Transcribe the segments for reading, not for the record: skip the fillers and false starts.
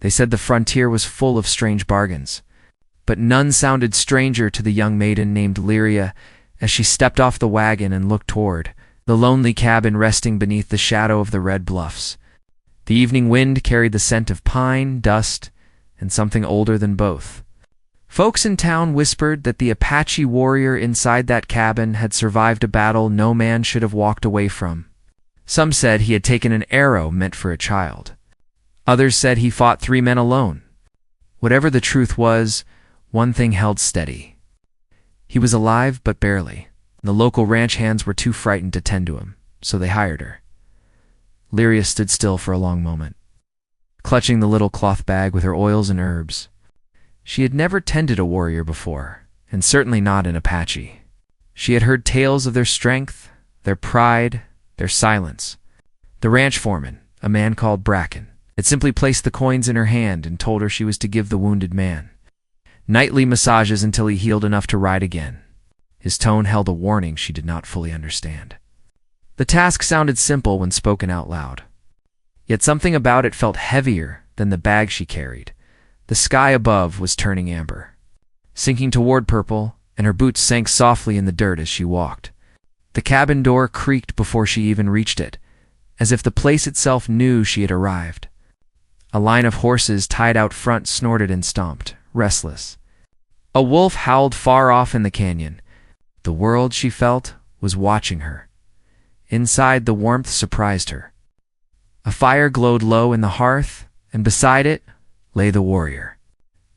They said the frontier was full of strange bargains, but none sounded stranger to the young maiden named Lyria as she stepped off the wagon and looked toward the lonely cabin resting beneath the shadow of the red bluffs. The evening wind carried the scent of pine, dust, and something older than both. Folks in town whispered that the Apache warrior inside that cabin had survived a battle no man should have walked away from. Some said he had taken an arrow meant for a child. Others said he fought 3 men alone. Whatever the truth was, one thing held steady. He was alive, but barely. The local ranch hands were too frightened to tend to him, so they hired her. Lyria stood still for a long moment, clutching the little cloth bag with her oils and herbs. She had never tended a warrior before, and certainly not an Apache. She had heard tales of their strength, their pride, their silence. The ranch foreman, a man called Bracken, had simply placed the coins in her hand and told her she was to give the wounded man nightly massages until he healed enough to ride again. His tone held a warning she did not fully understand. The task sounded simple when spoken out loud, yet something about it felt heavier than the bag she carried. The sky above was turning amber, sinking toward purple, and her boots sank softly in the dirt as she walked. The cabin door creaked before she even reached it, as if the place itself knew she had arrived. A line of horses tied out front snorted and stomped, restless. A wolf howled far off in the canyon. The world, she felt, was watching her. Inside, the warmth surprised her. A fire glowed low in the hearth, and beside it lay the warrior.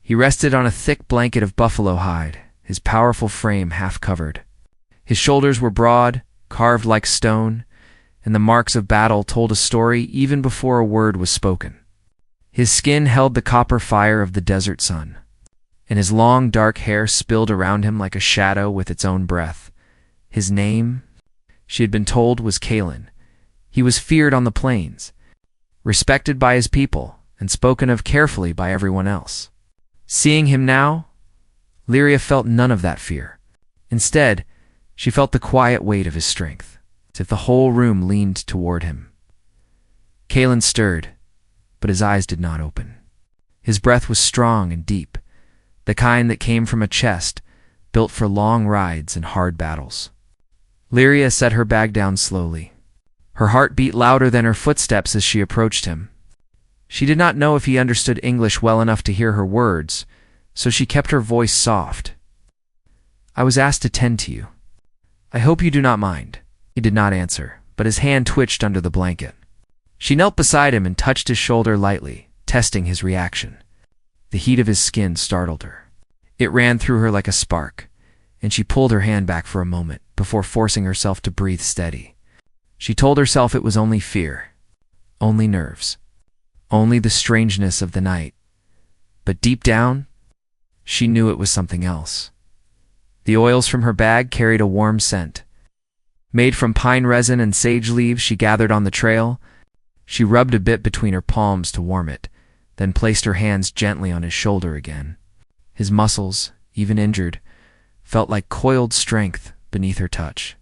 He rested on a thick blanket of buffalo hide, his powerful frame half covered. His shoulders were broad, carved like stone, and the marks of battle told a story even before a word was spoken. His skin held the copper fire of the desert sun, and his long dark hair spilled around him like a shadow with its own breath. His name, she had been told, was Kalen. He was feared on the plains, respected by his people, and spoken of carefully by everyone else. Seeing him now, Lyria felt none of that fear. Instead, she felt the quiet weight of his strength, as if the whole room leaned toward him. Kalen stirred, but his eyes did not open. His breath was strong and deep, the kind that came from a chest built for long rides and hard battles. Lyria set her bag down slowly. Her heart beat louder than her footsteps as she approached him. She did not know if he understood English well enough to hear her words, so she kept her voice soft. "I was asked to tend to you. I hope you do not mind." He did not answer, but his hand twitched under the blanket. She knelt beside him and touched his shoulder lightly, testing his reaction. The heat of his skin startled her. It ran through her like a spark, and she pulled her hand back for a moment before forcing herself to breathe steady. She told herself it was only fear, only nerves, only the strangeness of the night. But deep down, she knew it was something else. The oils from her bag carried a warm scent. Made from pine resin and sage leaves she gathered on the trail, she rubbed a bit between her palms to warm it, then placed her hands gently on his shoulder again. His muscles, even injured, felt like coiled strength beneath her touch.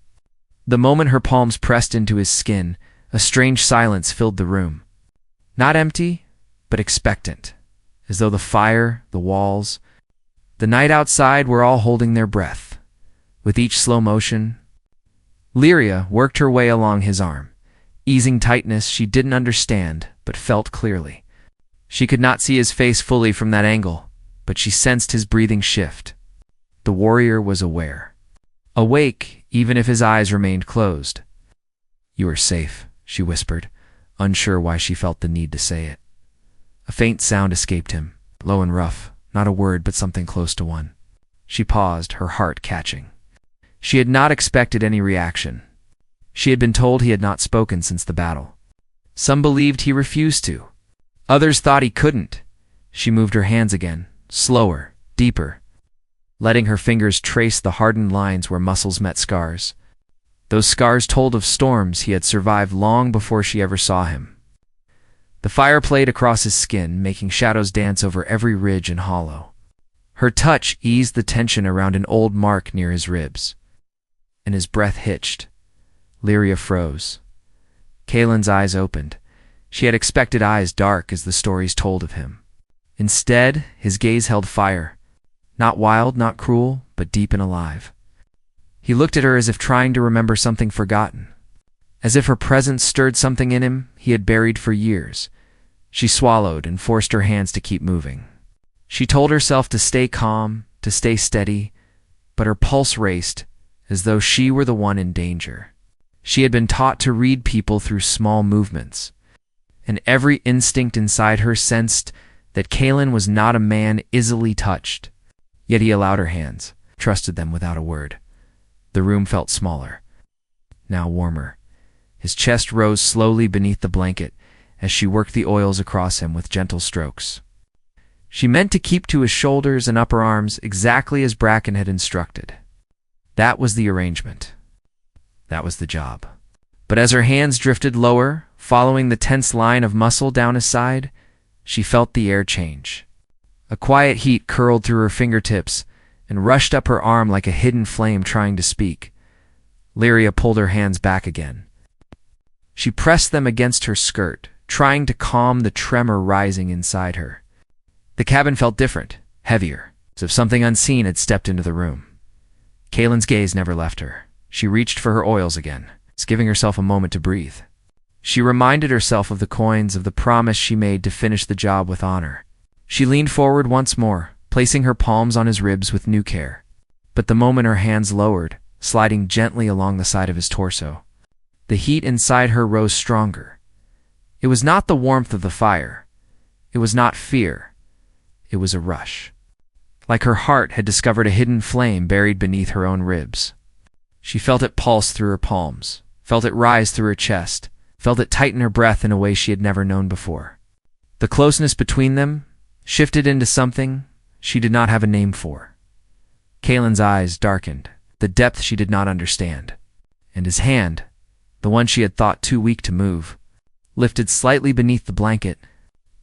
The moment her palms pressed into his skin, a strange silence filled the room. Not empty, but expectant, as though the fire, the walls, the night outside were all holding their breath. With each slow motion, Lyria worked her way along his arm, easing tightness she didn't understand but felt clearly. She could not see his face fully from that angle, but she sensed his breathing shift. The warrior was aware. Awake, even if his eyes remained closed. "You are safe," she whispered, unsure why she felt the need to say it. A faint sound escaped him, low and rough, not a word but something close to one. She paused, her heart catching. She had not expected any reaction. She had been told he had not spoken since the battle. Some believed he refused to. Others thought he couldn't. She moved her hands again, slower, deeper, letting her fingers trace the hardened lines where muscles met scars. Those scars told of storms he had survived long before she ever saw him. The fire played across his skin, making shadows dance over every ridge and hollow. Her touch eased the tension around an old mark near his ribs, and his breath hitched. Lyria froze. Kalen's eyes opened. She had expected eyes dark as the stories told of him, Instead, his gaze held fire. Not wild, not cruel, but deep and alive. He looked at her as if trying to remember something forgotten. As if her presence stirred something in him he had buried for years. She swallowed and forced her hands to keep moving. She told herself to stay calm, to stay steady, but her pulse raced, as though she were the one in danger. She had been taught to read people through small movements, and every instinct inside her sensed that Kalen was not a man easily touched. Yet he allowed her hands, trusted them without a word. The room felt smaller, now warmer. His chest rose slowly beneath the blanket as she worked the oils across him with gentle strokes. She meant to keep to his shoulders and upper arms exactly as Bracken had instructed. That was the arrangement. That was the job. But as her hands drifted lower, following the tense line of muscle down his side, she felt the air change. A quiet heat curled through her fingertips and rushed up her arm like a hidden flame trying to speak. Lyria pulled her hands back again. She pressed them against her skirt, trying to calm the tremor rising inside her. The cabin felt different, heavier, as if something unseen had stepped into the room. Kalen's gaze never left her. She reached for her oils again, giving herself a moment to breathe. She reminded herself of the coins, of the promise she made to finish the job with honor. She leaned forward once more, placing her palms on his ribs with new care. But the moment her hands lowered, sliding gently along the side of his torso, the heat inside her rose stronger. It was not the warmth of the fire. It was not fear. It was a rush. Like her heart had discovered a hidden flame buried beneath her own ribs. She felt it pulse through her palms, felt it rise through her chest, felt it tighten her breath in a way she had never known before. The closeness between them shifted into something she did not have a name for. Kalen's eyes darkened, the depth she did not understand, and his hand, the one she had thought too weak to move, lifted slightly beneath the blanket,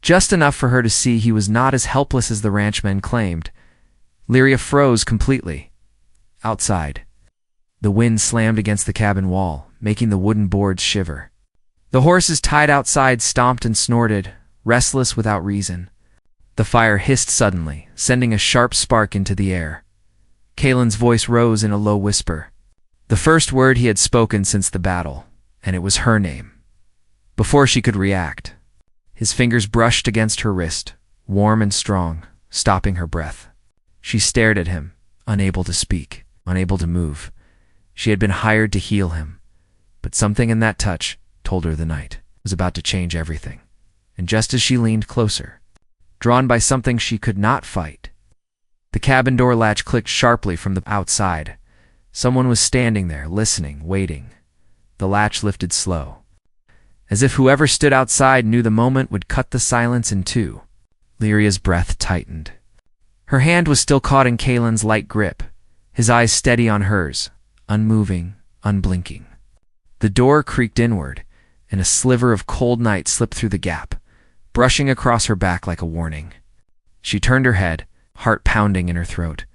just enough for her to see he was not as helpless as the ranchmen claimed. Lyria froze completely. Outside, the wind slammed against the cabin wall, making the wooden boards shiver. The horses tied outside stomped and snorted, restless without reason. The fire hissed suddenly, sending a sharp spark into the air. Kalen's voice rose in a low whisper, the first word he had spoken since the battle, and it was her name. Before she could react, his fingers brushed against her wrist, warm and strong, stopping her breath. She stared at him, unable to speak, unable to move. She had been hired to heal him, but something in that touch told her the night was about to change everything. And just as she leaned closer, drawn by something she could not fight, the cabin door latch clicked sharply from the outside. Someone was standing there, listening, waiting. The latch lifted slow, as if whoever stood outside knew the moment would cut the silence in two. Lyria's breath tightened. Her hand was still caught in Kalen's light grip, his eyes steady on hers, unmoving, unblinking. The door creaked inward, and a sliver of cold night slipped through the gap, brushing across her back like a warning. She turned her head, heart pounding in her throat.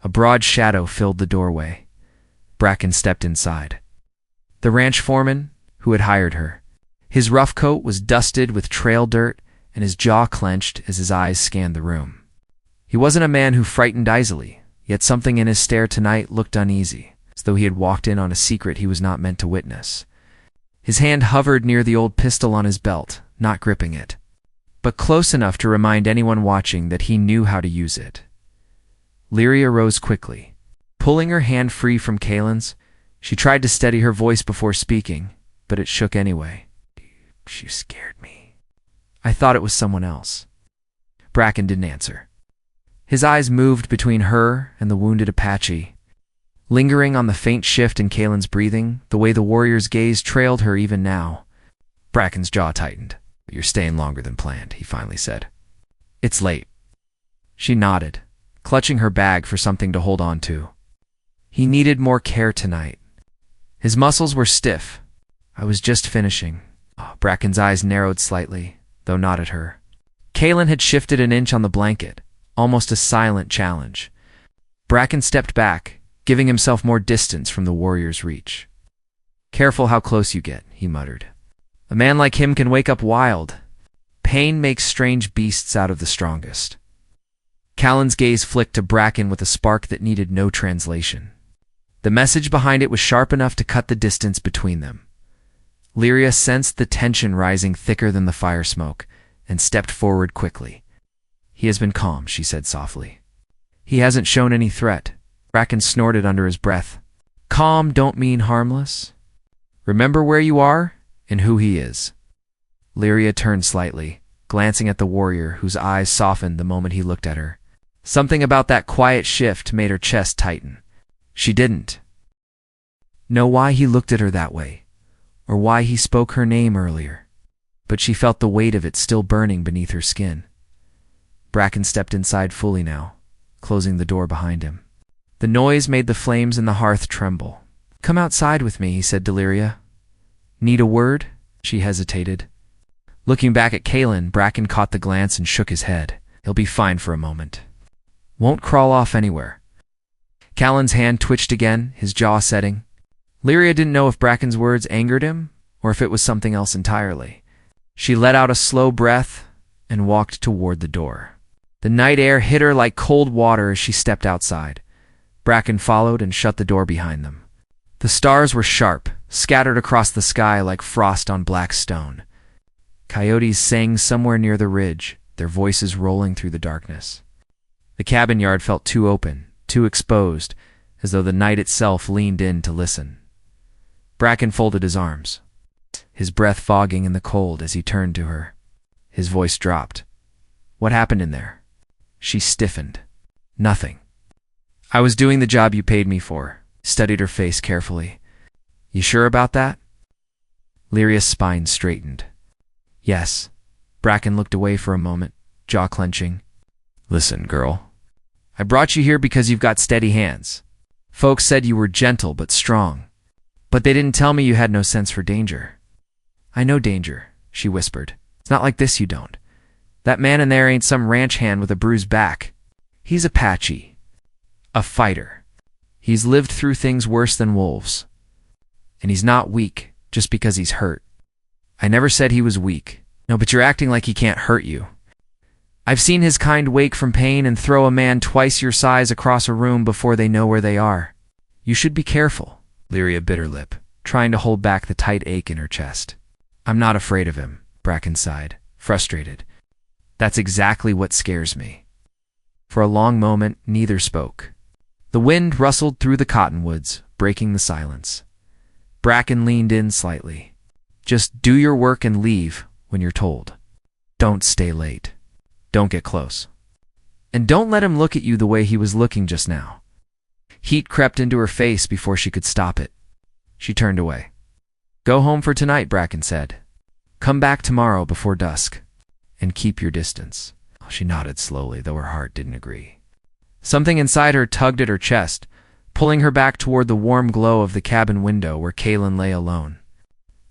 A broad shadow filled the doorway. Bracken stepped inside. The ranch foreman, who had hired her. His rough coat was dusted with trail dirt, and his jaw clenched as his eyes scanned the room. He wasn't a man who frightened easily, yet something in his stare tonight looked uneasy, as though he had walked in on a secret he was not meant to witness. His hand hovered near the old pistol on his belt, not gripping it, but close enough to remind anyone watching that he knew how to use it. Lyria rose quickly. Pulling her hand free from Kalen's, she tried to steady her voice before speaking, but it shook anyway. "You scared me. I thought it was someone else." Bracken didn't answer. His eyes moved between her and the wounded Apache, lingering on the faint shift in Kalen's breathing, the way the warrior's gaze trailed her even now. Bracken's jaw tightened. "You're staying longer than planned," he finally said. "It's late." She nodded, clutching her bag for something to hold on to. He needed more care tonight. His muscles were stiff. "I was just finishing." Bracken's eyes narrowed slightly, though not at her. Kalen had shifted an inch on the blanket, almost a silent challenge. Bracken stepped back, giving himself more distance from the warrior's reach. "Careful how close you get," he muttered. "A man like him can wake up wild." Pain makes strange beasts out of the strongest. Callan's gaze flicked to Bracken with a spark that needed no translation. The message behind it was sharp enough to cut the distance between them. Lyria sensed the tension rising thicker than the fire smoke and stepped forward quickly. "He has been calm," she said softly. "He hasn't shown any threat." Bracken snorted under his breath. "Calm don't mean harmless. Remember where you are and who he is." Lyria turned slightly, glancing at the warrior whose eyes softened the moment he looked at her. Something about that quiet shift made her chest tighten. She didn't know why he looked at her that way, or why he spoke her name earlier, but she felt the weight of it still burning beneath her skin. Bracken stepped inside fully now, closing the door behind him. The noise made the flames in the hearth tremble. "Come outside with me," he said to Lyria. "Need a word?" She hesitated. Looking back at Callan, Bracken caught the glance and shook his head. "He'll be fine for a moment. Won't crawl off anywhere." Callan's hand twitched again, his jaw setting. Lyria didn't know if Bracken's words angered him or if it was something else entirely. She let out a slow breath and walked toward the door. The night air hit her like cold water as she stepped outside. Bracken followed and shut the door behind them. The stars were sharp, scattered across the sky like frost on black stone. Coyotes sang somewhere near the ridge, their voices rolling through the darkness. The cabin yard felt too open, too exposed, as though the night itself leaned in to listen. Bracken folded his arms, his breath fogging in the cold as he turned to her. His voice dropped. "What happened in there?" She stiffened. "Nothing. I was doing the job you paid me for." Studied her face carefully. "You sure about that?" Lyria's spine straightened. "Yes." Bracken looked away for a moment, jaw clenching. "Listen, girl. I brought you here because you've got steady hands. Folks said you were gentle but strong. But they didn't tell me you had no sense for danger." "I know danger," she whispered. "It's not like this you don't. That man in there ain't some ranch hand with a bruised back. He's Apache. A fighter. He's lived through things worse than wolves. And he's not weak just because he's hurt." "I never said he was weak." "No, but you're acting like he can't hurt you. I've seen his kind wake from pain and throw a man twice your size across a room before they know where they are. You should be careful." Lyria bit her lip, trying to hold back the tight ache in her chest. "I'm not afraid of him," Bracken sighed, frustrated. "That's exactly what scares me." For a long moment, neither spoke. The wind rustled through the cottonwoods, breaking the silence. Bracken leaned in slightly. "Just do your work and leave when you're told. Don't stay late. Don't get close. And don't let him look at you the way he was looking just now." Heat crept into her face before she could stop it. She turned away. "Go home for tonight," Bracken said. "Come back tomorrow before dusk. And keep your distance." She nodded slowly, though her heart didn't agree. Something inside her tugged at her chest, pulling her back toward the warm glow of the cabin window where Callan lay alone.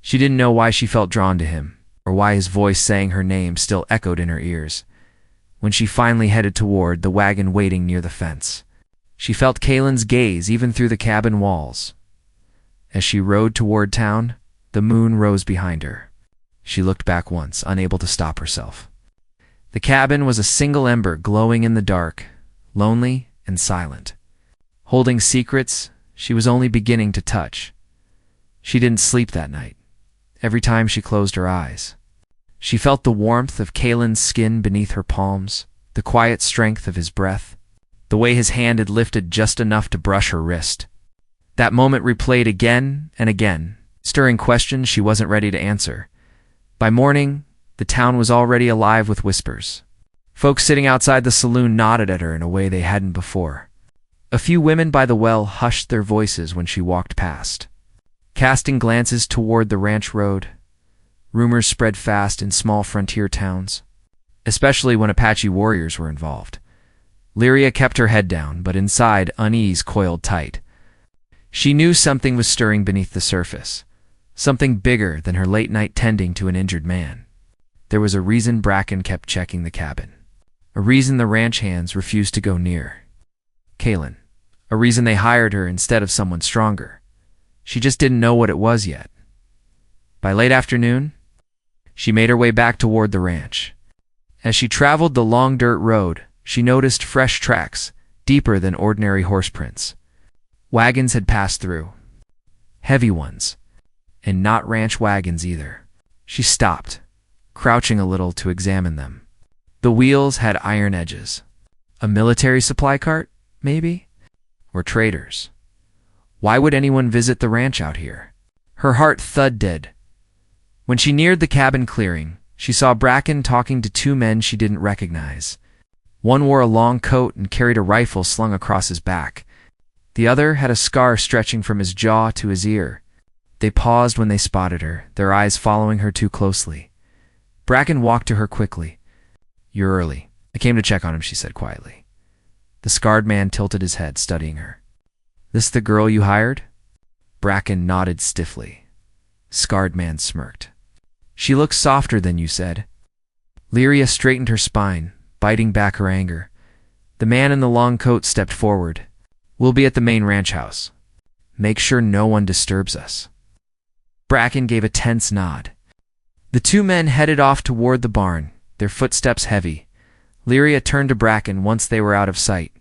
She didn't know why she felt drawn to him, or why his voice saying her name still echoed in her ears. When she finally headed toward the wagon waiting near the fence, she felt Callan's gaze even through the cabin walls. As she rode toward town, the moon rose behind her. She looked back once, unable to stop herself. The cabin was a single ember glowing in the dark, lonely and silent. Holding secrets she was only beginning to touch. She didn't sleep that night. Every time she closed her eyes, she felt the warmth of Callan's skin beneath her palms, the quiet strength of his breath, the way his hand had lifted just enough to brush her wrist. That moment replayed again and again, stirring questions she wasn't ready to answer. By morning, the town was already alive with whispers. Folks sitting outside the saloon nodded at her in a way they hadn't before. A few women by the well hushed their voices when she walked past. Casting glances toward the ranch road, rumors spread fast in small frontier towns, especially when Apache warriors were involved. Lyria kept her head down, but inside unease coiled tight. She knew something was stirring beneath the surface, something bigger than her late-night tending to an injured man. There was a reason Bracken kept checking the cabin, a reason the ranch hands refused to go near Callan, a reason they hired her instead of someone stronger. She just didn't know what it was yet. By late afternoon, She made her way back toward the ranch. As she traveled the long dirt road, she noticed fresh tracks, deeper than ordinary horse prints. Wagons had passed through. Heavy ones. And not ranch wagons either. She stopped, crouching a little to examine them. The wheels had iron edges. A military supply cart, maybe? Or traders. Why would anyone visit the ranch out here? Her heart thudded. When she neared the cabin clearing, she saw Bracken talking to two men she didn't recognize. One wore a long coat and carried a rifle slung across his back. The other had a scar stretching from his jaw to his ear. They paused when they spotted her, their eyes following her too closely. Bracken walked to her quickly. "You're early. I came to check on him," she said quietly. The scarred man tilted his head, studying her. "This the girl you hired?" Bracken nodded stiffly. Scarred man smirked. "She looks softer than you said." Lyria straightened her spine, biting back her anger. The man in the long coat stepped forward. "We'll be at the main ranch house. Make sure no one disturbs us." Bracken gave a tense nod. The two men headed off toward the barn, their footsteps heavy. Lyria turned to Bracken once they were out of sight.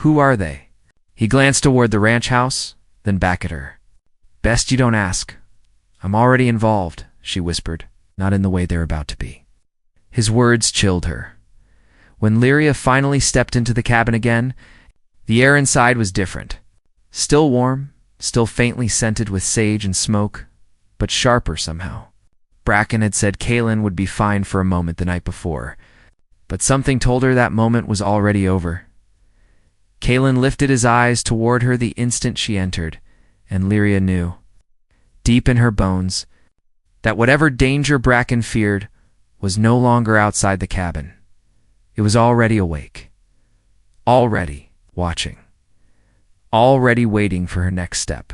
"Who are they?" He glanced toward the ranch house, then back at her. "Best you don't ask. I'm already involved," she whispered, not in the way they're about to be. His words chilled her. When Lyria finally stepped into the cabin again, the air inside was different. Still warm, still faintly scented with sage and smoke, but sharper somehow. Bracken had said Kaylin would be fine for a moment the night before, but something told her that moment was already over. Kaylin lifted his eyes toward her the instant she entered, and Lyria knew, deep in her bones, that whatever danger Bracken feared was no longer outside the cabin. It was already awake, already watching, already waiting for her next step.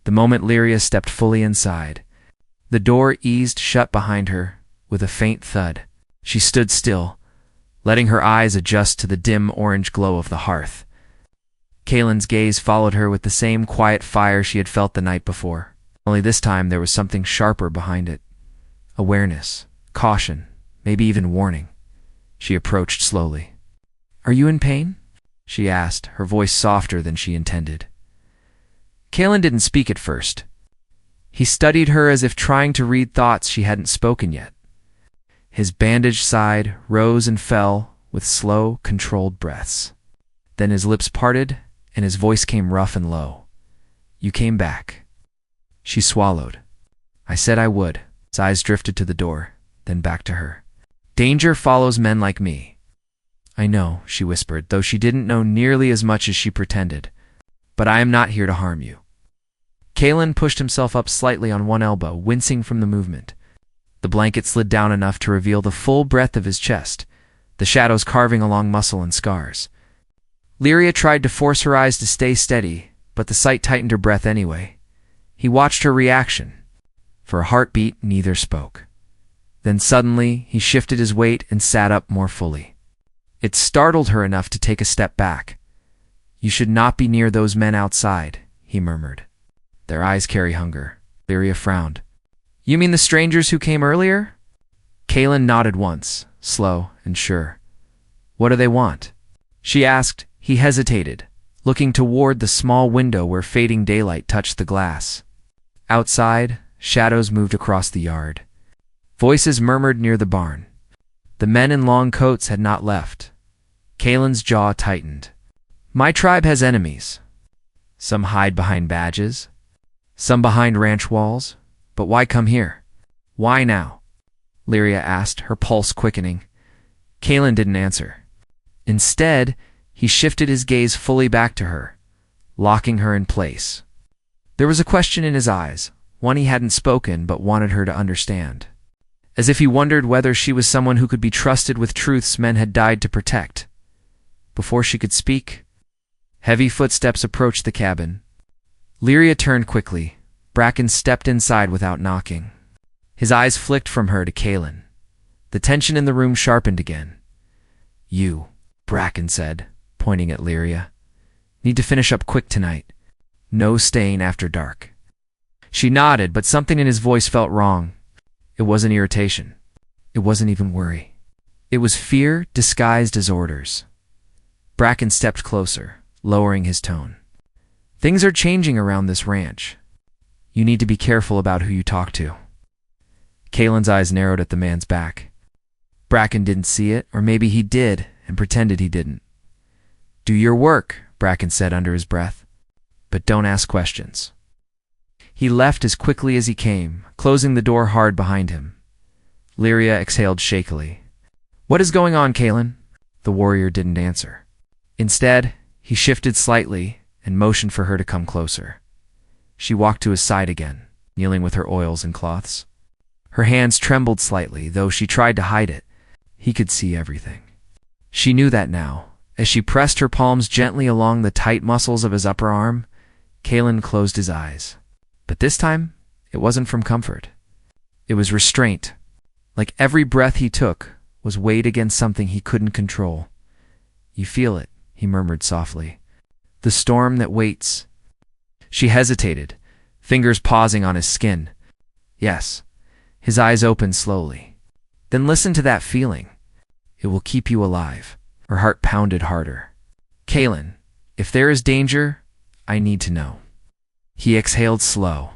The moment Lyria stepped fully inside, the door eased shut behind her with a faint thud. She stood still, letting her eyes adjust to the dim orange glow of the hearth. Kaylin's gaze followed her with the same quiet fire she had felt the night before. Only this time there was something sharper behind it. Awareness, caution, maybe even warning. She approached slowly. "Are you in pain?" she asked, her voice softer than she intended. Kaylin didn't speak at first. He studied her as if trying to read thoughts she hadn't spoken yet. His bandaged side rose and fell with slow, controlled breaths. Then his lips parted, and his voice came rough and low. "You came back." She swallowed. "I said I would." His eyes drifted to the door, then back to her. "Danger follows men like me." "I know," she whispered, though she didn't know nearly as much as she pretended. "But I am not here to harm you." Kaylin pushed himself up slightly on one elbow, wincing from the movement. The blanket slid down enough to reveal the full breadth of his chest, the shadows carving along muscle and scars. Lyria tried to force her eyes to stay steady, but the sight tightened her breath anyway. He watched her reaction. For a heartbeat, neither spoke. Then suddenly, he shifted his weight and sat up more fully. It startled her enough to take a step back. "You should not be near those men outside," he murmured. "Their eyes carry hunger." Lyria frowned. "You mean the strangers who came earlier?" Kaylin nodded once, slow and sure. "What do they want?" she asked. He hesitated, looking toward the small window where fading daylight touched the glass. Outside, shadows moved across the yard. Voices murmured near the barn. The men in long coats had not left. Kaylin's jaw tightened. "My tribe has enemies. Some hide behind badges, some behind ranch walls. But why come here? Why now?" Lyria asked, her pulse quickening. Kaylin didn't answer. Instead, he shifted his gaze fully back to her, locking her in place. There was a question in his eyes, one he hadn't spoken but wanted her to understand. As if he wondered whether she was someone who could be trusted with truths men had died to protect. Before she could speak, heavy footsteps approached the cabin. Lyria turned quickly. Bracken stepped inside without knocking. His eyes flicked from her to Kaylin. The tension in the room sharpened again. "You," Bracken said, pointing at Lyria, "need to finish up quick tonight. No staying after dark." She nodded, but something in his voice felt wrong. It wasn't irritation. It wasn't even worry. It was fear disguised as orders. Bracken stepped closer, lowering his tone. Things are changing around this ranch. You need to be careful about who you talk to. Kalen's eyes narrowed at the man's back. Bracken didn't see it, or maybe he did and pretended he didn't. Do your work, Bracken said under his breath, but don't ask questions. He left as quickly as he came, closing the door hard behind him. Lyria exhaled shakily. What is going on, Kalen? The warrior didn't answer. Instead, he shifted slightly and motioned for her to come closer. She walked to his side again, kneeling with her oils and cloths. Her hands trembled slightly, though she tried to hide it. He could see everything. She knew that now. As she pressed her palms gently along the tight muscles of his upper arm, Kalen closed his eyes. But this time, it wasn't from comfort. It was restraint. Like every breath he took was weighed against something he couldn't control. You feel it, he murmured softly. The storm that waits. She hesitated, fingers pausing on his skin. Yes. His eyes opened slowly. Then listen to that feeling. It will keep you alive. Her heart pounded harder. Kalen, if there is danger, I need to know. He exhaled slow.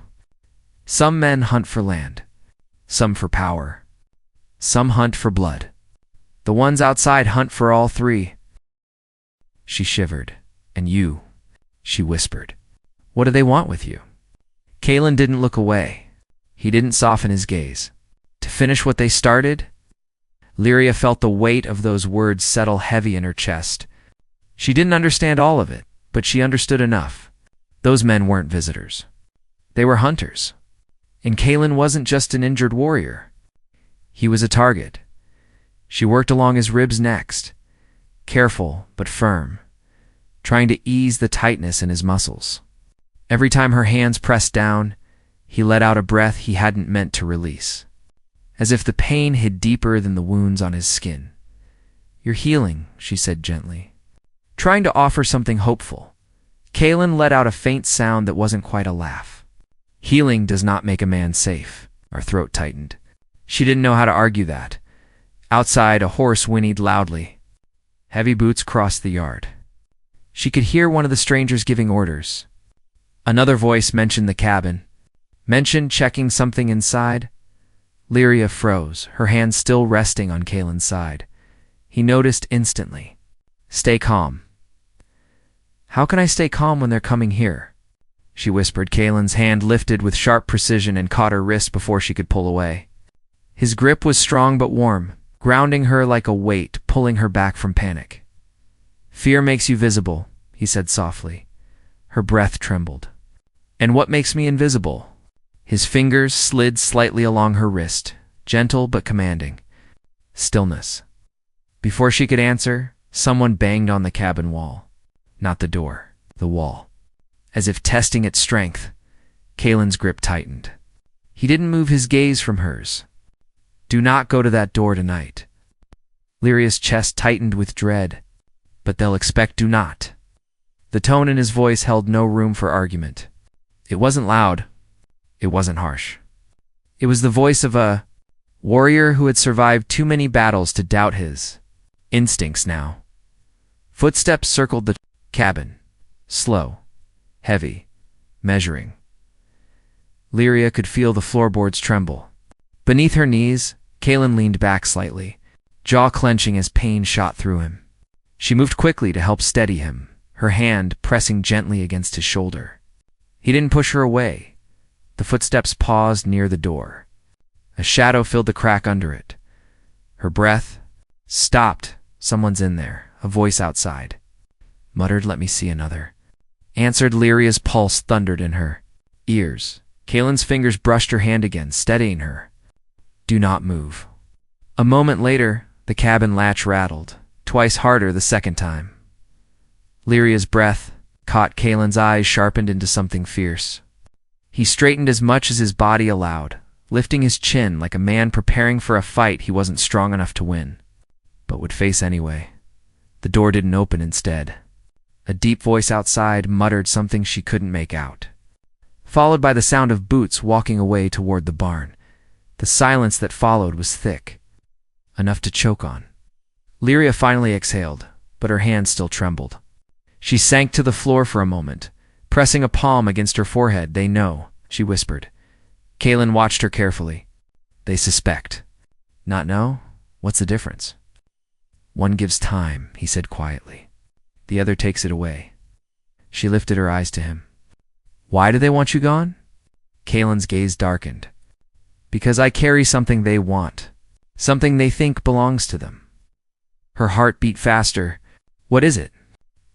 Some men hunt for land. Some for power. Some hunt for blood. The ones outside hunt for all three. She shivered. And you, she whispered. What do they want with you? Kalen didn't look away. He didn't soften his gaze. To finish what they started? Lyria felt the weight of those words settle heavy in her chest. She didn't understand all of it, but she understood enough. Those men weren't visitors. They were hunters. And Kalen wasn't just an injured warrior. He was a target. She worked along his ribs next, careful but firm, trying to ease the tightness in his muscles. Every time her hands pressed down, he let out a breath he hadn't meant to release, as if the pain hid deeper than the wounds on his skin. You're healing, she said gently, trying to offer something hopeful. Kalen let out a faint sound that wasn't quite a laugh. Healing does not make a man safe. Her throat tightened. She didn't know how to argue that. Outside, a horse whinnied loudly. Heavy boots crossed the yard. She could hear one of the strangers giving orders. Another voice mentioned the cabin, mentioned checking something inside. Lyria froze, her hand still resting on Kalen's side. He noticed instantly. Stay calm. How can I stay calm when they're coming here? She whispered. Kalen's hand lifted with sharp precision and caught her wrist before she could pull away. His grip was strong but warm, grounding her like a weight, pulling her back from panic. Fear makes you visible, he said softly. Her breath trembled. And what makes me invisible? His fingers slid slightly along her wrist, gentle but commanding. Stillness. Before she could answer, someone banged on the cabin wall. Not the door, the wall. As if testing its strength, Kalen's grip tightened. He didn't move his gaze from hers. Do not go to that door tonight. Lyria's chest tightened with dread. But they'll expect do not. The tone in his voice held no room for argument. It wasn't loud. It wasn't harsh. It was the voice of a warrior who had survived too many battles to doubt his instincts now. Footsteps circled the cabin, slow, heavy, measuring. Lyria could feel the floorboards tremble. Beneath her knees, Kalen leaned back slightly, jaw clenching as pain shot through him. She moved quickly to help steady him, her hand pressing gently against his shoulder. He didn't push her away. The footsteps paused near the door. A shadow filled the crack under it. Her breath stopped. Someone's in there, a voice outside. Muttered, let me see another. Answered. Lyria's pulse thundered in her ears. Kalen's fingers brushed her hand again, steadying her. Do not move. A moment later, the cabin latch rattled, twice harder the second time. Lyria's breath caught Kalen's eyes, sharpened into something fierce. He straightened as much as his body allowed, lifting his chin like a man preparing for a fight he wasn't strong enough to win, but would face anyway. The door didn't open instead. A deep voice outside muttered something she couldn't make out, followed by the sound of boots walking away toward the barn. The silence that followed was thick, enough to choke on. Lyria finally exhaled, but her hand still trembled. She sank to the floor for a moment, pressing a palm against her forehead. "They know," she whispered. Kaelin watched her carefully. "They suspect." "Not know? What's the difference?" "One gives time," he said quietly. "The other takes it away." She lifted her eyes to him. "Why do they want you gone?" Kaelin's gaze darkened. "Because I carry something they want, something they think belongs to them." Her heart beat faster. "What is it?"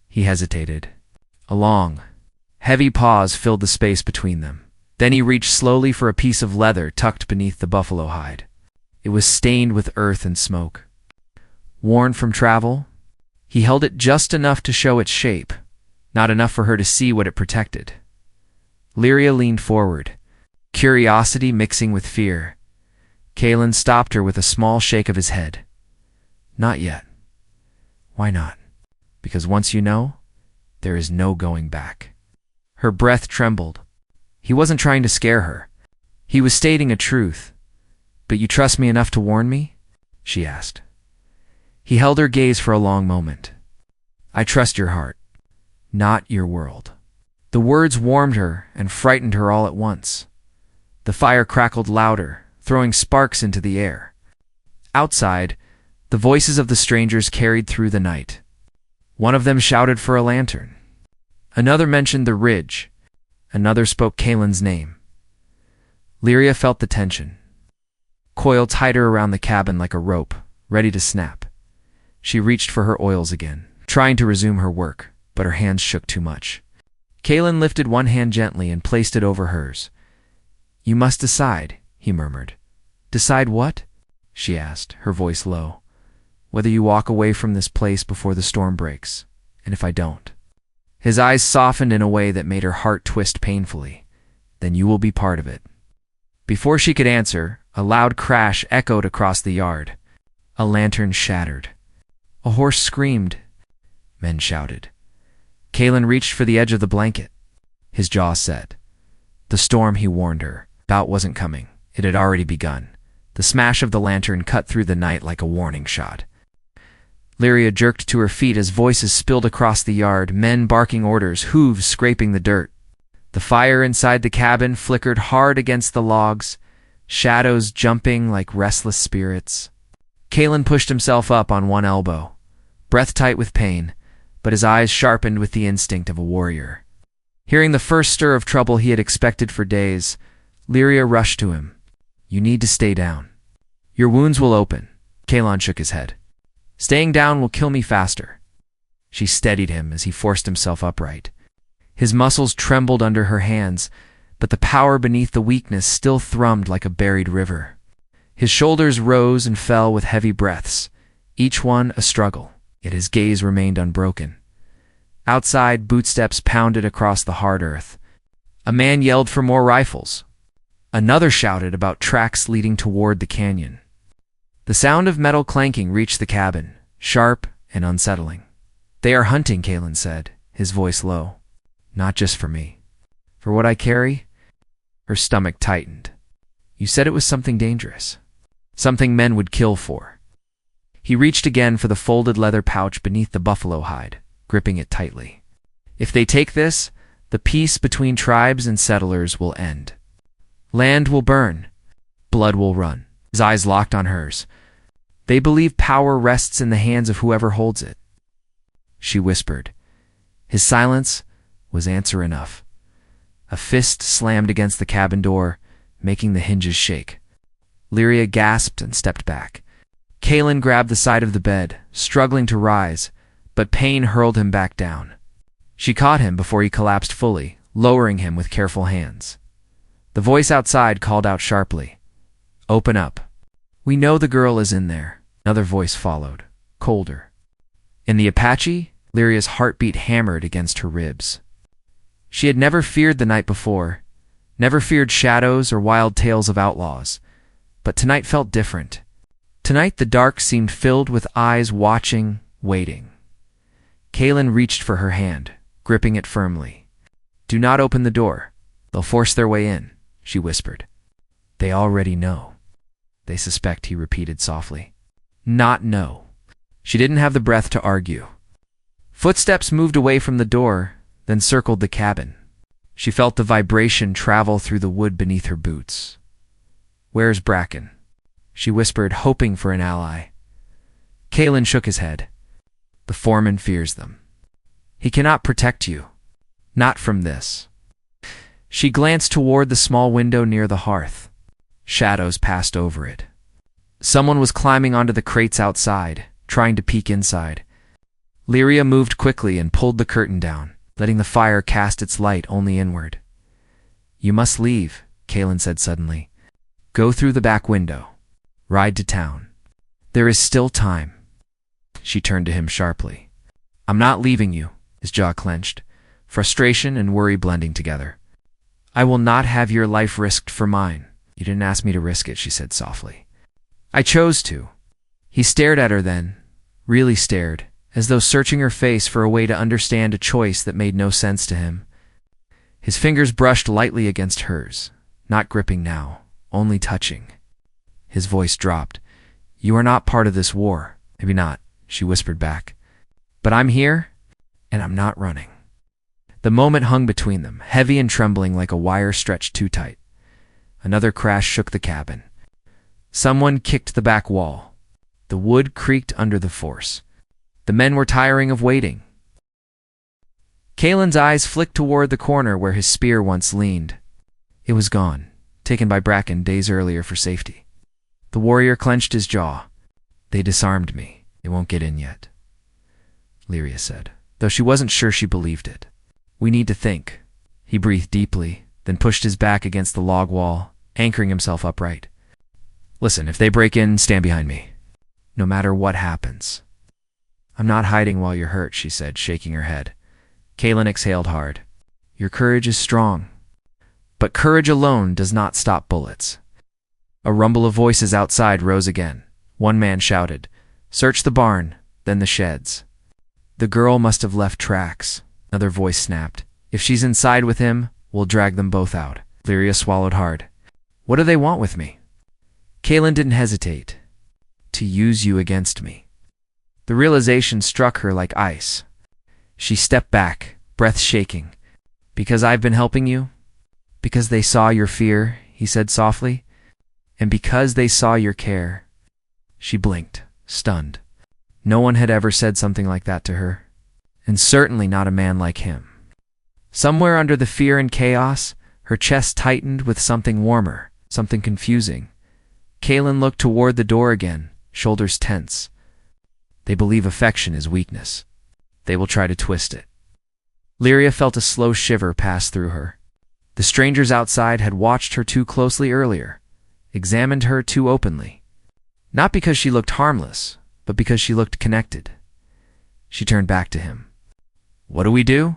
He hesitated. A long, heavy pause filled the space between them. Then he reached slowly for a piece of leather tucked beneath the buffalo hide. It was stained with earth and smoke. Worn from travel? He held it just enough to show its shape, not enough for her to see what it protected. Lyria leaned forward, curiosity mixing with fear. Kaelin stopped her with a small shake of his head. "Not yet." "Why not?" "Because once you know, there is no going back." Her breath trembled. He wasn't trying to scare her. He was stating a truth. "But you trust me enough to warn me?" she asked. He held her gaze for a long moment. "I trust your heart, not your world." The words warmed her and frightened her all at once. The fire crackled louder, throwing sparks into the air. Outside, the voices of the strangers carried through the night. One of them shouted for a lantern. Another mentioned the ridge. Another spoke Kaelin's name. Lyria felt the tension, coiled tighter around the cabin like a rope, ready to snap. She reached for her oils again, trying to resume her work, but her hands shook too much. Kaelin lifted one hand gently and placed it over hers. "You must decide," he murmured. "Decide what?" she asked, her voice low. "Whether you walk away from this place before the storm breaks, and if I don't." His eyes softened in a way that made her heart twist painfully. "Then you will be part of it." Before she could answer, a loud crash echoed across the yard. A lantern shattered. A horse screamed. Men shouted. Kaelin reached for the edge of the blanket. His jaw set. The storm, he warned her, about wasn't coming. It had already begun. The smash of the lantern cut through the night like a warning shot. Lyria jerked to her feet as voices spilled across the yard, men barking orders, hooves scraping the dirt. The fire inside the cabin flickered hard against the logs, shadows jumping like restless spirits. Kaelin pushed himself up on one elbow, breath tight with pain, but his eyes sharpened with the instinct of a warrior. Hearing the first stir of trouble he had expected for days, Lyria rushed to him. "You need to stay down. Your wounds will open." Kaelin shook his head. "Staying down will kill me faster." She steadied him as he forced himself upright. His muscles trembled under her hands, but the power beneath the weakness still thrummed like a buried river. His shoulders rose and fell with heavy breaths, each one a struggle, yet his gaze remained unbroken. Outside, bootsteps pounded across the hard earth. A man yelled for more rifles. Another shouted about tracks leading toward the canyon. The sound of metal clanking reached the cabin, sharp and unsettling. "They are hunting," Kaelin said, his voice low. "Not just for me. For what I carry?" Her stomach tightened. "You said it was something dangerous. Something men would kill for." He reached again for the folded leather pouch beneath the buffalo hide, gripping it tightly. "If they take this, the peace between tribes and settlers will end. Land will burn. Blood will run." His eyes locked on hers. "They believe power rests in the hands of whoever holds it." She whispered. His silence was answer enough. A fist slammed against the cabin door, making the hinges shake. Lyria gasped and stepped back. Kaelin grabbed the side of the bed, struggling to rise, but pain hurled him back down. She caught him before he collapsed fully, lowering him with careful hands. The voice outside called out sharply, "Open up." "We know the girl is in there." Another voice followed, colder. In the Apache, Lyria's heartbeat hammered against her ribs. She had never feared the night before, never feared shadows or wild tales of outlaws, but tonight felt different. Tonight the dark seemed filled with eyes watching, waiting. Kaelin reached for her hand, gripping it firmly. "Do not open the door. They'll force their way in," she whispered. "They already know." They suspect, he repeated softly. Not know. She didn't have the breath to argue. Footsteps moved away from the door, then circled the cabin. She felt the vibration travel through the wood beneath her boots. Where's Bracken? She whispered, hoping for an ally. Kalen shook his head. The foreman fears them. He cannot protect you. Not from this. She glanced toward the small window near the hearth. Shadows passed over it. Someone was climbing onto the crates outside, trying to peek inside. Lyria moved quickly and pulled the curtain down, letting the fire cast its light only inward. You must leave, Kalen said suddenly. Go through the back window. Ride to town. There is still time. She turned to him sharply. I'm not leaving you, his jaw clenched, frustration and worry blending together. I will not have your life risked for mine. You didn't ask me to risk it, she said softly. I chose to. He stared at her then, really stared, as though searching her face for a way to understand a choice that made no sense to him. His fingers brushed lightly against hers, not gripping now, only touching. His voice dropped. You are not part of this war. Maybe not, she whispered back. But I'm here, and I'm not running. The moment hung between them, heavy and trembling like a wire stretched too tight. Another crash shook the cabin. Someone kicked the back wall. The wood creaked under the force. The men were tiring of waiting. Kalen's eyes flicked toward the corner where his spear once leaned. It was gone, taken by Bracken days earlier for safety. The warrior clenched his jaw. They disarmed me. They won't get in yet, Lyria said, though she wasn't sure she believed it. We need to think. He breathed deeply, then pushed his back against the log wall, anchoring himself upright. Listen, if they break in, stand behind me. No matter what happens. I'm not hiding while you're hurt, she said, shaking her head. Kalen exhaled hard. Your courage is strong. But courage alone does not stop bullets. A rumble of voices outside rose again. One man shouted, Search the barn, then the sheds. The girl must have left tracks. Another voice snapped. If she's inside with him, we'll drag them both out. Lyria swallowed hard. What do they want with me? Kalen didn't hesitate. To use you against me. The realization struck her like ice. She stepped back, breath shaking. Because I've been helping you? Because they saw your fear, he said softly. And because they saw your care. She blinked, stunned. No one had ever said something like that to her. And certainly not a man like him. Somewhere under the fear and chaos, her chest tightened with something warmer, something confusing. Kalen looked toward the door again, shoulders tense. They believe affection is weakness. They will try to twist it. Lyria felt a slow shiver pass through her. The strangers outside had watched her too closely earlier, examined her too openly. Not because she looked harmless, but because she looked connected. She turned back to him. What do we do?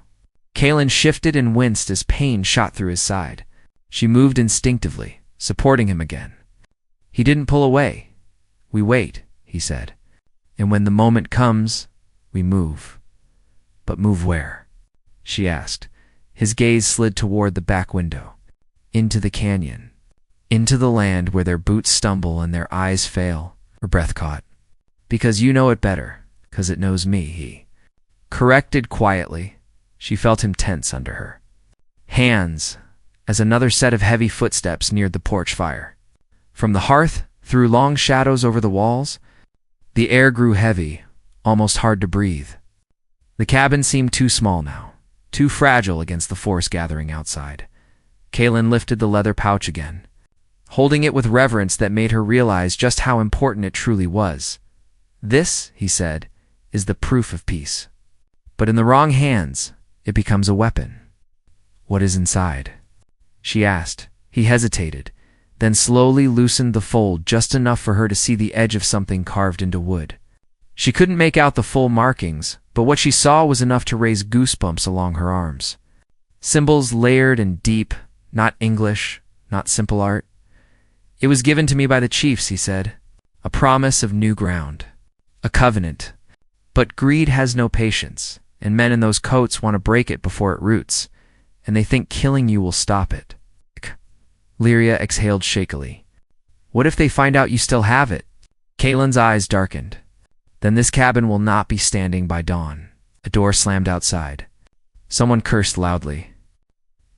Kalen shifted and winced as pain shot through his side. She moved instinctively, supporting him again. He didn't pull away. We wait, he said. And when the moment comes, we move. But move where? She asked. His gaze slid toward the back window. Into the canyon. Into the land where their boots stumble and their eyes fail. Her breath caught. Because you know it better. 'Cause it knows me, he corrected quietly. She felt him tense under her. Hands, as another set of heavy footsteps neared the porch fire. From the hearth, through long shadows over the walls, the air grew heavy, almost hard to breathe. The cabin seemed too small now, too fragile against the force gathering outside. Kalen lifted the leather pouch again, holding it with reverence that made her realize just how important it truly was. This, he said, is the proof of peace. But in the wrong hands, it becomes a weapon. What is inside? She asked. He hesitated, then slowly loosened the fold just enough for her to see the edge of something carved into wood. She couldn't make out the full markings, but what she saw was enough to raise goosebumps along her arms. Symbols layered and deep, not English, not simple art. It was given to me by the chiefs, he said. A promise of new ground. A covenant. But greed has no patience, and men in those coats want to break it before it roots, and they think killing you will stop it. Lyria exhaled shakily. What if they find out you still have it? Caitlin's eyes darkened. Then this cabin will not be standing by dawn. A door slammed outside. Someone cursed loudly.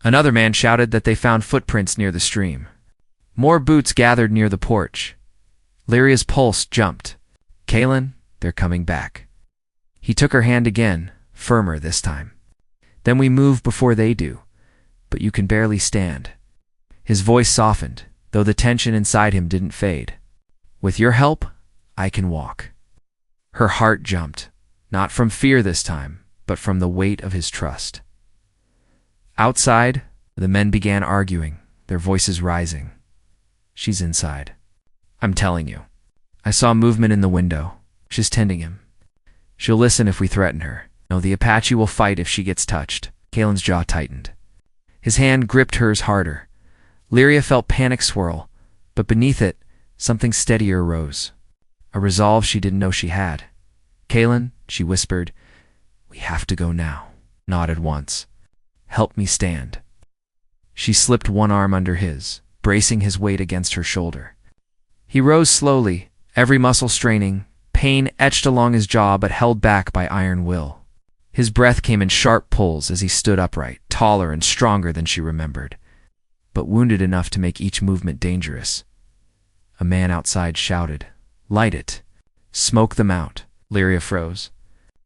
Another man shouted that they found footprints near the stream. More boots gathered near the porch. Lyria's pulse jumped. Caitlin, they're coming back. He took her hand again, firmer this time. Then we move before they do. But you can barely stand. His voice softened, though the tension inside him didn't fade. With your help, I can walk. Her heart jumped, not from fear this time, but from the weight of his trust. Outside, the men began arguing, their voices rising. She's inside. I'm telling you. I saw movement in the window. She's tending him. She'll listen if we threaten her. No, the Apache will fight if she gets touched. Caitlin's jaw tightened. His hand gripped hers harder. Lyria felt panic swirl, but beneath it, something steadier rose. A resolve she didn't know she had. Caitlin, she whispered, we have to go now. Nodded once. Help me stand. She slipped one arm under his, bracing his weight against her shoulder. He rose slowly, every muscle straining, pain etched along his jaw but held back by iron will. His breath came in sharp pulls as he stood upright, taller and stronger than she remembered, but wounded enough to make each movement dangerous. A man outside shouted, "Light it! Smoke them out!" Lyria froze.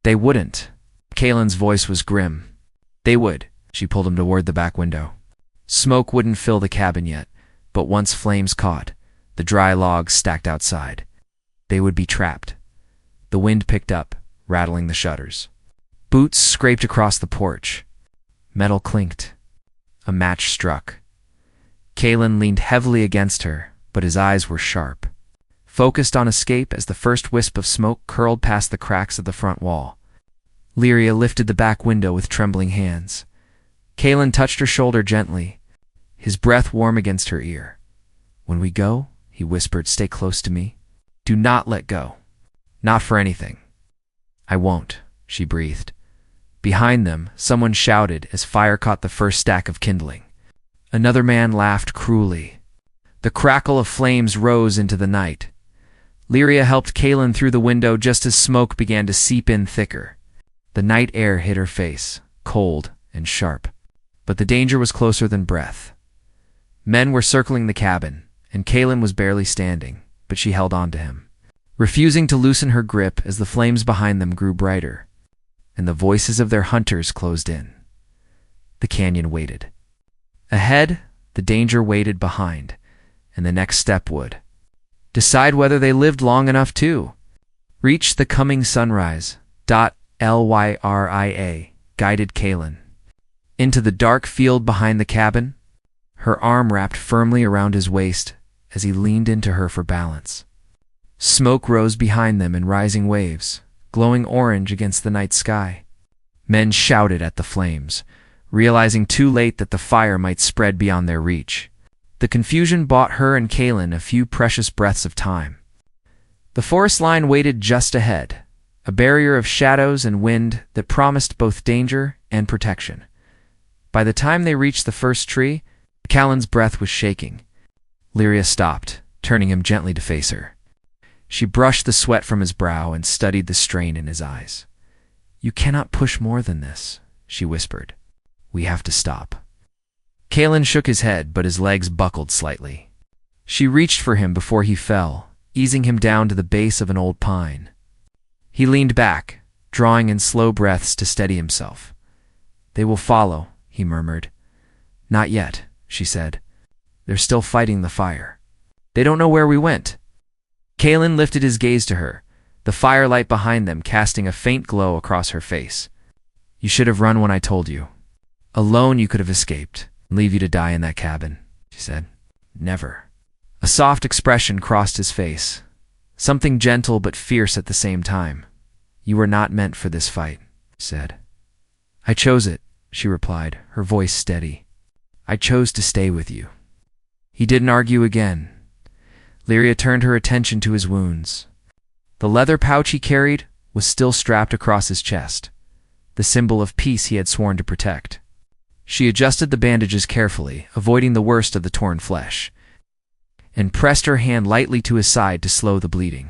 They wouldn't. Caitlin's voice was grim. They would. She pulled him toward the back window. Smoke wouldn't fill the cabin yet, but once flames caught, the dry logs stacked outside, they would be trapped. The wind picked up, rattling the shutters. Boots scraped across the porch. Metal clinked. A match struck. Caitlin leaned heavily against her, but his eyes were sharp, focused on escape as the first wisp of smoke curled past the cracks of the front wall. Lyria lifted the back window with trembling hands. Caitlin touched her shoulder gently, his breath warm against her ear. "When we go," he whispered, "stay close to me. Do not let go. Not for anything." "I won't," she breathed. Behind them, someone shouted as fire caught the first stack of kindling. Another man laughed cruelly. The crackle of flames rose into the night. Lyria helped Caitlin through the window just as smoke began to seep in thicker. The night air hit her face, cold and sharp. But the danger was closer than breath. Men were circling the cabin, and Caitlin was barely standing, but she held on to him, refusing to loosen her grip as the flames behind them grew brighter, and the voices of their hunters closed in. The canyon waited. Ahead, the danger waited behind, and the next step would decide whether they lived long enough to reach the coming sunrise. Lyria guided Caitlin into the dark field behind the cabin, her arm wrapped firmly around his waist as he leaned into her for balance. Smoke rose behind them in rising waves, glowing orange against the night sky. Men shouted at the flames, realizing too late that the fire might spread beyond their reach. The confusion bought her and Caitlin a few precious breaths of time. The forest line waited just ahead, a barrier of shadows and wind that promised both danger and protection. By the time they reached the first tree, Caitlин's breath was shaking. Lyria stopped, turning him gently to face her. She brushed the sweat from his brow and studied the strain in his eyes. "You cannot push more than this," she whispered. "We have to stop." Caitlin shook his head, but his legs buckled slightly. She reached for him before he fell, easing him down to the base of an old pine. He leaned back, drawing in slow breaths to steady himself. "They will follow," he murmured. "Not yet," she said. "They're still fighting the fire. They don't know where we went." Caitlin lifted his gaze to her, the firelight behind them casting a faint glow across her face. "You should have run when I told you. Alone you could have escaped, leave you to die in that cabin," she said. "Never." A soft expression crossed his face, something gentle but fierce at the same time. "You were not meant for this fight," he said. "I chose it," she replied, her voice steady. "I chose to stay with you." He didn't argue again. Lyria turned her attention to his wounds. The leather pouch he carried was still strapped across his chest, the symbol of peace he had sworn to protect. She adjusted the bandages carefully, avoiding the worst of the torn flesh. and pressed her hand lightly to his side to slow the bleeding.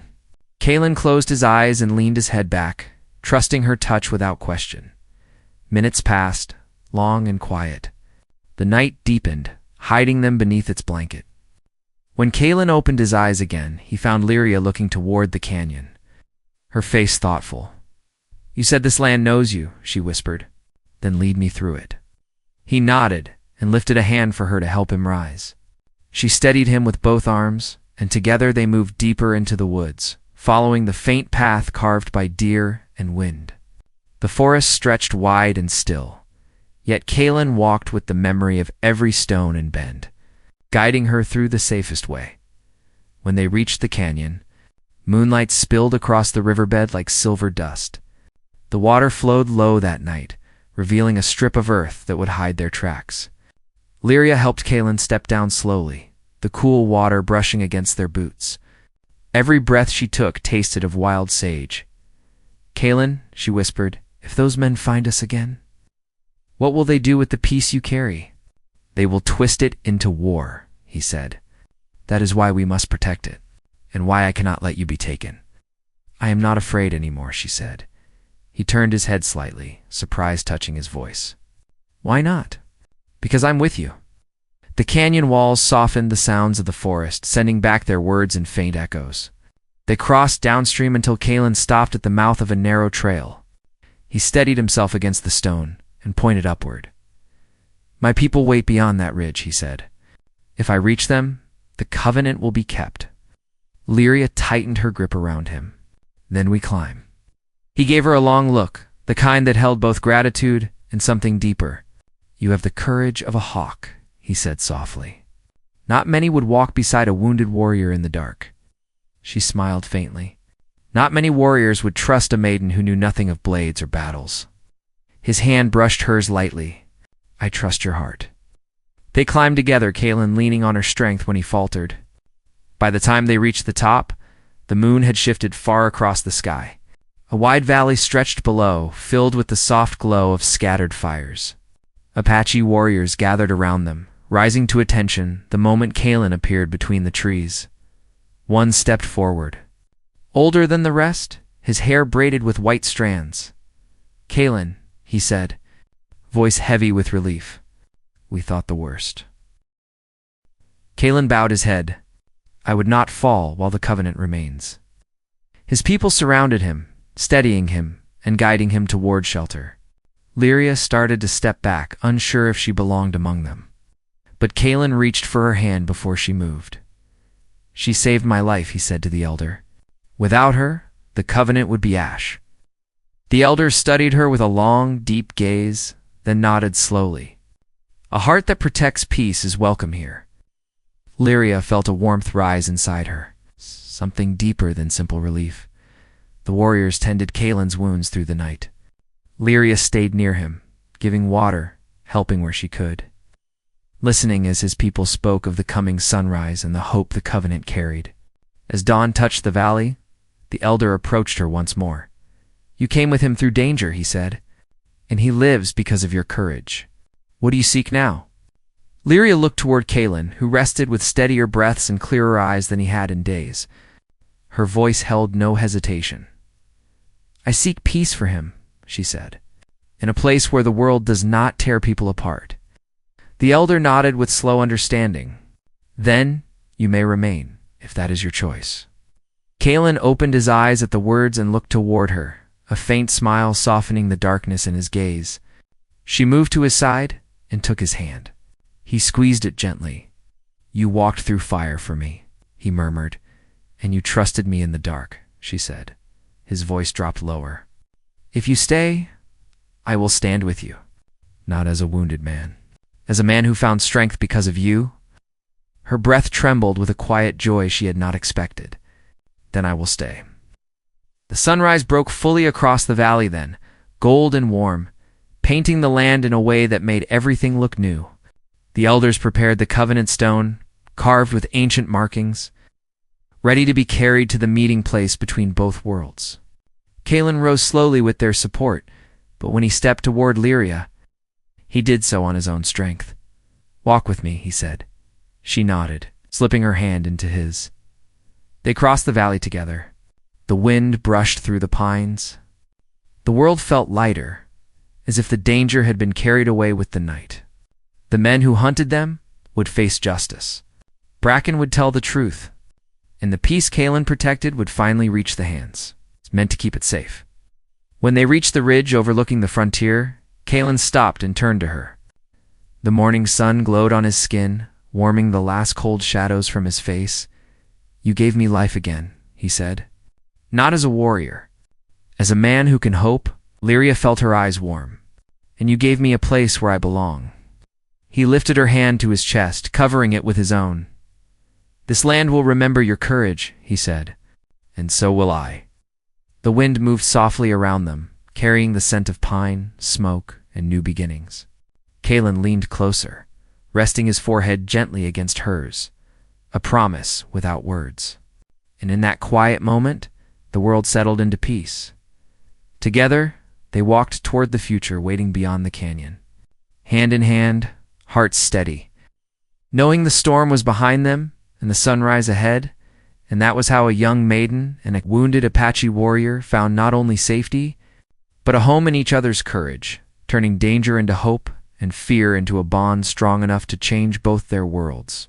Kalen closed his eyes and leaned his head back, trusting her touch without question. Minutes passed, long and quiet. The night deepened, hiding them beneath its blanket. When Kalen opened his eyes again, he found Lyria looking toward the canyon, her face thoughtful. "You said this land knows you," she whispered. "Then lead me through it." He nodded and lifted a hand for her to help him rise. She steadied him with both arms, and together they moved deeper into the woods, following the faint path carved by deer and wind. The forest stretched wide and still, yet Kalen walked with the memory of every stone and bend, guiding her through the safest way. When they reached the canyon, moonlight spilled across the riverbed like silver dust. The water flowed low that night, revealing a strip of earth that would hide their tracks. Lyria helped Kalen step down slowly, the cool water brushing against their boots. Every breath she took tasted of wild sage. "Kalen," she whispered, "if those men find us again, what will they do with the peace you carry?" "They will twist it into war," he said. "That is why we must protect it, and why I cannot let you be taken." "I am not afraid anymore," she said. He turned his head slightly, surprise touching his voice. "Why not?" "Because I'm with you." The canyon walls softened the sounds of the forest, sending back their words in faint echoes. They crossed downstream until Kalen stopped at the mouth of a narrow trail. He steadied himself against the stone and pointed upward. "My people wait beyond that ridge," he said. "If I reach them, the covenant will be kept." Lyria tightened her grip around him. "Then we climb." He gave her a long look, the kind that held both gratitude and something deeper. "You have the courage of a hawk," he said softly. "Not many would walk beside a wounded warrior in the dark." She smiled faintly. "Not many warriors would trust a maiden who knew nothing of blades or battles." His hand brushed hers lightly. "I trust your heart." They climbed together, Kalen leaning on her strength when he faltered. By the time they reached the top, the moon had shifted far across the sky. A wide valley stretched below, filled with the soft glow of scattered fires. Apache warriors gathered around them, rising to attention the moment Kalen appeared between the trees. One stepped forward. Older than the rest, his hair braided with white strands. "Kalen," he said, voice heavy with relief. "We thought the worst." Kalen bowed his head. "I would not fall while the covenant remains." His people surrounded him, steadying him and guiding him toward shelter. Lyria started to step back, unsure if she belonged among them. But Kalen reached for her hand before she moved. "She saved my life," he said to the elder. "Without her, the covenant would be ash." The elder studied her with a long, deep gaze, then nodded slowly. "A heart that protects peace is welcome here." Lyria felt a warmth rise inside her, something deeper than simple relief. The warriors tended Kalen's wounds through the night. Lyria stayed near him, giving water, helping where she could, listening as his people spoke of the coming sunrise and the hope the covenant carried. As dawn touched the valley, the elder approached her once more. "You came with him through danger," he said, "and he lives because of your courage. What do you seek now?" Lyria looked toward Kalen, who rested with steadier breaths and clearer eyes than he had in days. Her voice held no hesitation. "I seek peace for him," she said, "in a place where the world does not tear people apart." The elder nodded with slow understanding. "Then you may remain, if that is your choice." Kalen opened his eyes at the words and looked toward her, a faint smile softening the darkness in his gaze. She moved to his side and took his hand. He squeezed it gently. "You walked through fire for me," he murmured, "and you trusted me in the dark," she said. His voice dropped lower. "If you stay, I will stand with you, not as a wounded man, as a man who found strength because of you." Her breath trembled with a quiet joy she had not expected. "Then I will stay." The sunrise broke fully across the valley then, gold and warm, painting the land in a way that made everything look new. The elders prepared the covenant stone, carved with ancient markings, ready to be carried to the meeting place between both worlds. Kalen rose slowly with their support, but when he stepped toward Lyria, he did so on his own strength. "Walk with me," he said. She nodded. slipping her hand into his. They crossed the valley together. The wind brushed through the pines. The world felt lighter, as if the danger had been carried away with the night. The men who hunted them would face justice. Bracken would tell the truth, and the peace Kalen protected would finally reach the hands. It's meant to keep it safe. When they reached the ridge overlooking the frontier, Kalen stopped and turned to her. The morning sun glowed on his skin, warming the last cold shadows from his face. "You gave me life again," he said. "Not as a warrior. As a man who can hope." Lyria felt her eyes warm. "And you gave me a place where I belong." He lifted her hand to his chest, covering it with his own. "This land will remember your courage," he said. "And so will I." The wind moved softly around them, carrying the scent of pine, smoke, and new beginnings. Kalen leaned closer, resting his forehead gently against hers, a promise without words. And in that quiet moment, the world settled into peace. Together, they walked toward the future waiting beyond the canyon. Hand in hand, hearts steady. Knowing the storm was behind them and the sunrise ahead, and that was how a young maiden and a wounded Apache warrior found not only safety, but a home in each other's courage, turning danger into hope and fear into a bond strong enough to change both their worlds.